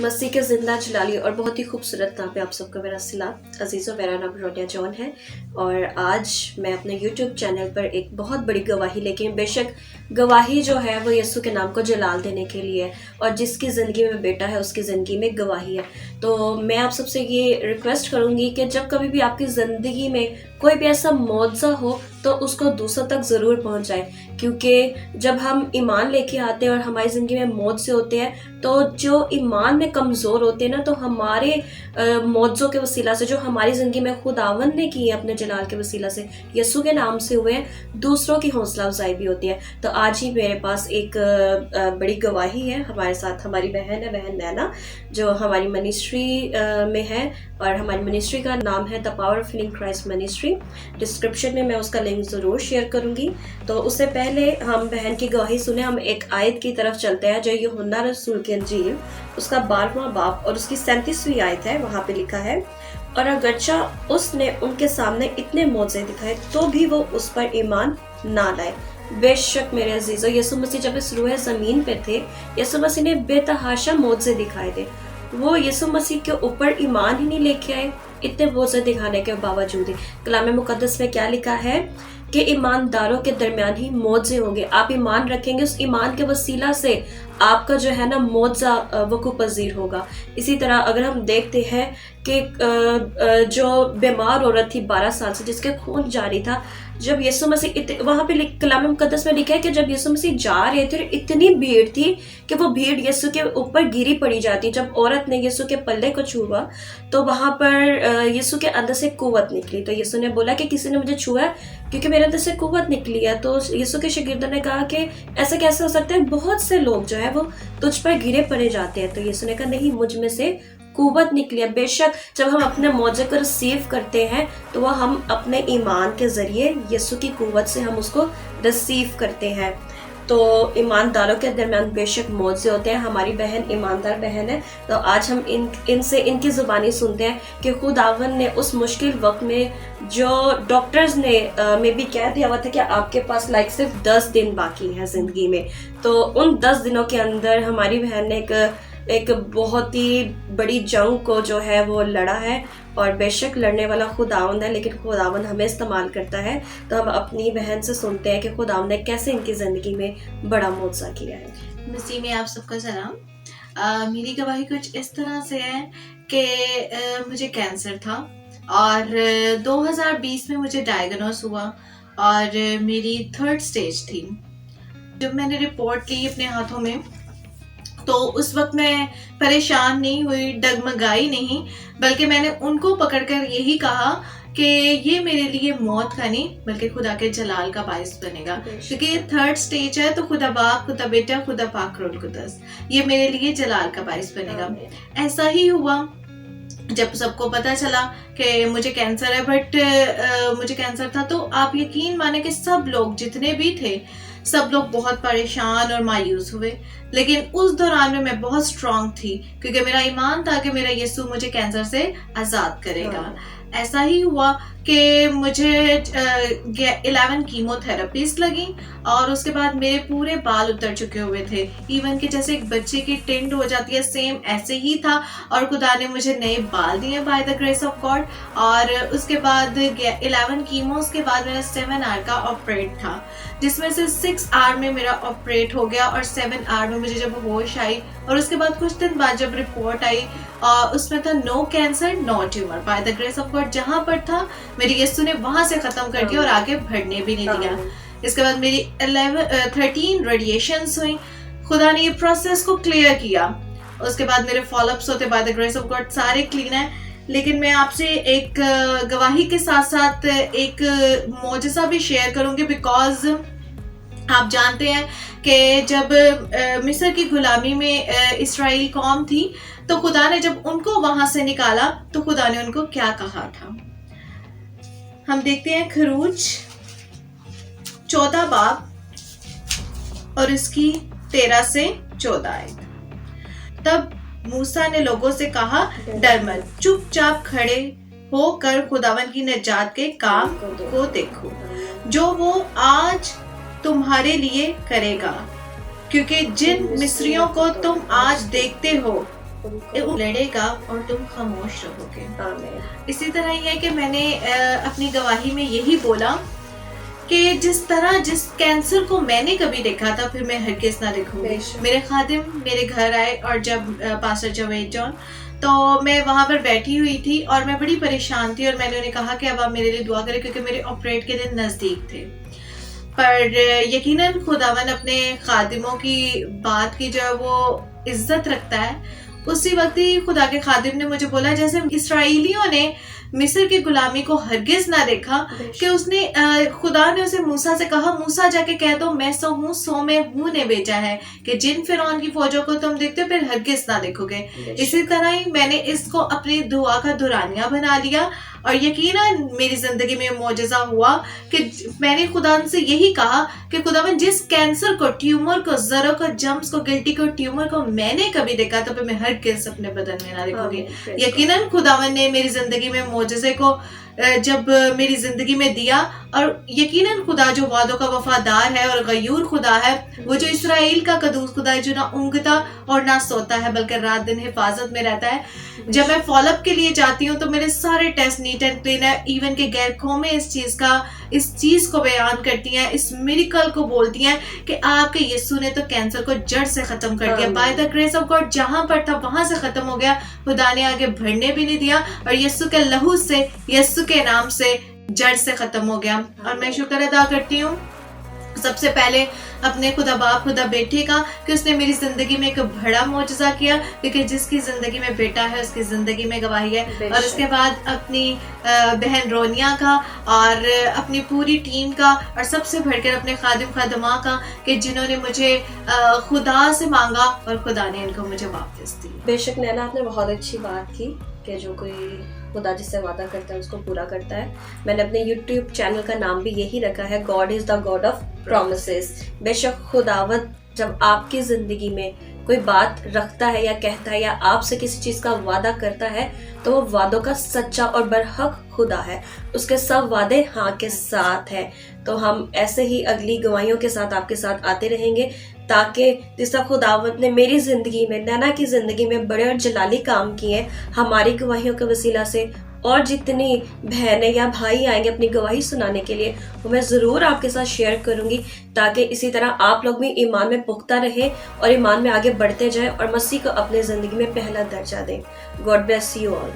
मसीह के ज़िंदा जलाली और बहुत ही खूबसूरत नाम पे आप सबको मेरा सलाम। अजीज़ों, मेरा नाम रोनिया जॉन है और आज मैं अपने YouTube चैनल पर एक बहुत बड़ी गवाही लेके, बेशक गवाही जो है वो यीशु के नाम को जलाल देने के लिए है और जिसकी ज़िंदगी में बेटा है उसकी ज़िंदगी में गवाही है। तो मैं आप सबसे ये रिक्वेस्ट करूँगी कि जब कभी भी आपकी ज़िंदगी में कोई भी ऐसा मौजज़ा हो तो उसको दूसरों तक ज़रूर पहुँचाएं, क्योंकि जब हम ईमान लेके आते हैं और हमारी ज़िंदगी में मौजज़े होते हैं तो जो ईमान में कमज़ोर होते हैं ना, तो हमारे मौजज़ों के वसीला से जो हमारी ज़िंदगी में खुदावंद ने की है अपने जलाल के वसीला से, यीशु के नाम से हुए हैं, दूसरों की हौसला अफजाई भी होती है। तो आज ही मेरे पास एक बड़ी गवाही है। हमारे साथ हमारी बहन है, बहन नैना, जो हमारी मिनिस्ट्री में है और हमारी मिनिस्ट्री का नाम है the power of healing Christ ministry. Description में मैं उसका लिंक ज़रूर शेयर करूँगी। तो उससे पहले हम बहन की गवाही सुने, हम एक आयत की तरफ चलते हैं जो यूहन्ना रसूल की इंजील उसका 12वां बाब और उसकी 37वीं आयत है। वहाँ पे लिखा है, और अगरचा उसने उनके सामने इतने मौजज़े दिखाए तो भी वो उस पर ईमान ना लाए। बेशक मेरे अजीज़ों, यीशु मसीह जब इस रूहे ज़मीन पे थे, यीशु मसीह ने बेतहाशा मौजज़े दिखाए थे। वो यीशु मसीह के ऊपर ईमान ही नहीं लेके आए, इतने मौजज़े दिखाने के बावजूद ही। कलाम मुकद्दस में क्या लिखा है कि ईमानदारों के दरमियान ही मौजज़े होंगे। आप ईमान रखेंगे, उस ईमान के वसीला से आपका जो है ना मौजज़ा वक़ूफ़ पज़ीर होगा। इसी तरह अगर हम देखते हैं कि जो बीमार औरत थी 12 साल से, जिसके खून जारी था, जब यीशु मसीह वहाँ पे कलाम मुकद्दस में लिखा है कि जब यीशु मसीह जा रहे थे इतनी भीड़ थी कि वो भीड़ यीशु के ऊपर गिरी पड़ी जाती। जब औरत ने यीशु के पल्ले को छुआ तो वहाँ पर यीशु के अंदर से कुव्वत निकली। तो यीशु ने बोला कि किसी ने मुझे छुआ क्योंकि मेरे अंदर से कुव्वत निकली है। तो यीशु के शागिर्दों ने कहा कि ऐसा कैसे हो सकता है, बहुत से लोग जो है वो तुझ पर गिरे पड़े जाते हैं। तो यीशु ने कहा नहीं, मुझ में से कुव्वत निकली है। बेशक जब हम अपने मौजे को रिसीव करते हैं तो वह हम अपने ईमान के जरिए यीशु की कुव्वत से हम उसको रिसीव करते हैं। तो ईमानदारों के दरमियान बेशक मौजे होते हैं। हमारी बहन ईमानदार बहन है, तो आज हम इनसे इनकी ज़ुबानी सुनते हैं कि खुदावन ने उस मुश्किल वक्त में, जो डॉक्टर्स ने में भी कह दिया हुआ था कि आपके पास सिर्फ 10 दिन बाकी है ज़िंदगी में, तो उन 10 दिनों के अंदर हमारी बहन ने एक बहुत ही बड़ी जंग को जो है वो लड़ा है। और बेशक लड़ने वाला खुदावंद है, लेकिन खुदावंद हमें इस्तेमाल करता है। तो हम अपनी बहन से सुनते हैं कि खुदावंद ने कैसे इनकी ज़िंदगी में बड़ा मौजज़ा किया है। मसीह में आप सबका सलाम। मेरी गवाही कुछ इस तरह से है कि मुझे कैंसर था और 2020 में मुझे डायग्नोस हुआ और मेरी 3rd स्टेज थी। जब मैंने रिपोर्ट ली अपने हाथों में तो उस वक्त मैं परेशान नहीं हुई, डगमगाई नहीं, बल्कि मैंने उनको पकड़कर यही कहा कि ये मेरे लिए मौत का नहीं बल्कि खुदा के जलाल का बाइस बनेगा, क्योंकि ये 3rd स्टेज है। तो खुदा बाप, खुदा बेटा, खुदा पाक रूह कुद्दस, ये मेरे लिए जलाल का बाइस बनेगा। ऐसा ही हुआ जब सबको पता चला कि मुझे कैंसर है। बट मुझे कैंसर था तो आप यकीन माने कि सब लोग जितने भी थे, सब लोग बहुत परेशान और मायूस हुए। लेकिन उस दौरान में मैं बहुत स्ट्रांग थी, क्योंकि मेरा ईमान था कि मेरा यीशु मुझे कैंसर से आज़ाद करेगा। ऐसा ही हुआ कि मुझे 11 कीमोथेरेपीज लगी और उसके बाद मेरे पूरे बाल उतर चुके हुए थे। इवन कि जैसे एक बच्चे की टिंड हो जाती है, सेम ऐसे ही था। और खुदा ने मुझे नए बाल दिए bye the grace of God. और उसके बाद 11 कीमोस के बाद मेरा 7 आवर का ऑपरेट था, जिसमें से 6 आवर में मेरा ऑपरेट हो गया और 7 आवर में मुझे जब होश आई। और उसके बाद कुछ दिन बाद जब रिपोर्ट आई उसमें था no cancer no tumour by the grace of God. जहां पर था मेरे यीशु ने वहां से खत्म कर दिया और आगे बढ़ने भी नहीं दिया। इसके बाद मेरी 13 रेडिएशंस हुई। खुदा ने ये प्रोसेस को क्लियर किया। उसके बाद मेरे फॉलोअप्स होते bye the grace of God, सारे क्लीन है। लेकिन मैं आपसे एक गवाही के साथ साथ एक मौजज़ा भी शेयर करूंगी, बिकॉज आप जानते हैं कि जब मिस्र की गुलामी में इस्राएल कौम थी, तो खुदा ने जब उनको वहां से निकाला तो खुदा ने उनको क्या कहा था। हम देखते हैं खरूज 14 बाब और इसकी 13 से 14 आयत। तब मूसा ने लोगों से कहा, डर मत, चुपचाप खड़े होकर खुदावन की निजात के काम को देखो जो वो आज तुम्हारे लिए करेगा, क्योंकि जिन मिस्रियों को तुम आज देखते हो उनको। लड़ेगा और तुम खामोश रहोगे। आमीन। इसी तरह ये है कि मैंने अपनी गवाही में यही बोला कि जिस तरह जिस कैंसर को मैंने कभी देखा था फिर मैं हरगिज़ ना देखूंगी। बेशक। मेरे खादिम मेरे घर आए और जब पास्टर जावेद जॉन, तो मैं वहां पर बैठी हुई थी और मैं बड़ी परेशान थी और मैंने उन्हें कहा कि अब आप मेरे लिए दुआ करें क्योंकि मेरे ऑपरेट के दिन नज़दीक थे। पर यकीनन खुदावन अपने खादिमों की बात की जो है वो इज्जत रखता है। उसी वक्त ही खुदा के खादिम ने मुझे बोला जैसे इसराइलियों ने मिस्र की गुलामी को हरगिज ना देखा कि उसने खुदा ने उसे मूसा से कहा, मूसा जाके कह दो मैं सो हूँ सो मैं हूँ ने भेजा है कि जिन फिरौन की फौजों को तुम देखते हो फिर हरगिज ना देखोगे। इसी तरह ही मैंने इसको अपनी दुआ का दुरानिया बना लिया और यकीनन मेरी जिंदगी में मौजज़ा हुआ कि मैंने खुदा से यही कहा कि खुदावन जिस कैंसर को, ट्यूमर को, जरो को, जम्स को, गिल्टी को, ट्यूमर को मैंने कभी देखा तो फिर मैं हर किस अपने बदन में ना देखूंगी। यकीनन खुदावन ने मेरी जिंदगी में मौजज़े को जब मेरी जिंदगी में दिया और यकीनन खुदा जो वादों का वफादार है और गयूर खुदा है, वो जो इसराइल का कदूस खुदा है जो ना ऊँगता और ना सोता है बल्कि रात दिन हिफाजत में रहता है। जब मैं फॉलोअप के लिए जाती हूँ तो मेरे सारे टेस्ट नीट एंड क्लीन है। इवन के गैर कौमें इस चीज को बयान करती हैं, इस मिरेकल को बोलती हैं कि आपके यीशु ने तो कैंसर को जड़ से खत्म कर दिया। Bye the grace of God जहां पर था वहां से खत्म हो गया, खुदा ने आगे बढ़ने भी नहीं दिया और यीशु के लहू से, यीशु के नाम से जड़ से खत्म हो गया। और मैं शुक्र अदा करती हूँ सबसे पहले अपने खुदा बाप खुदा बेटे का कि उसने मेरी जिंदगी में एक बड़ा मौजज़ा किया, क्योंकि जिसकी जिंदगी में बेटा है उसकी जिंदगी में गवाही है। और उसके बाद अपनी बहन रोनिया का और अपनी पूरी टीम का और सबसे बढ़कर अपने खादिम खादमा का कि जिन्होंने मुझे खुदा से मांगा और खुदा ने इनको मुझे वापस दी। बेशक नैना, आपने बहुत अच्छी बात की कि जो कोई खुदा जिससे वादा करता है उसको पूरा करता है। मैंने अपने YouTube चैनल का नाम भी यही रखा है, God is the God of promises. बेशक खुदावत जब आपकी जिंदगी में कोई बात रखता है या कहता है या आपसे किसी चीज का वादा करता है तो वो वादों का सच्चा और बरहक खुदा है, उसके सब वादे हाँ के साथ है। तो हम ऐसे ही अगली गवाहियों के साथ आपके साथ आते रहेंगे ताकि जिस तरह खुदावत ने मेरी ज़िंदगी में, नैना की ज़िंदगी में बड़े और जलाली काम किए, हमारी गवाहियों के वसीला से और जितनी बहनें या भाई आएंगे अपनी गवाही सुनाने के लिए वो मैं ज़रूर आपके साथ शेयर करूंगी ताकि इसी तरह आप लोग भी ईमान में पुख्ता रहे और ईमान में आगे बढ़ते जाएं और मसीह को अपने ज़िंदगी में पहला दर्जा दें। God bless you all.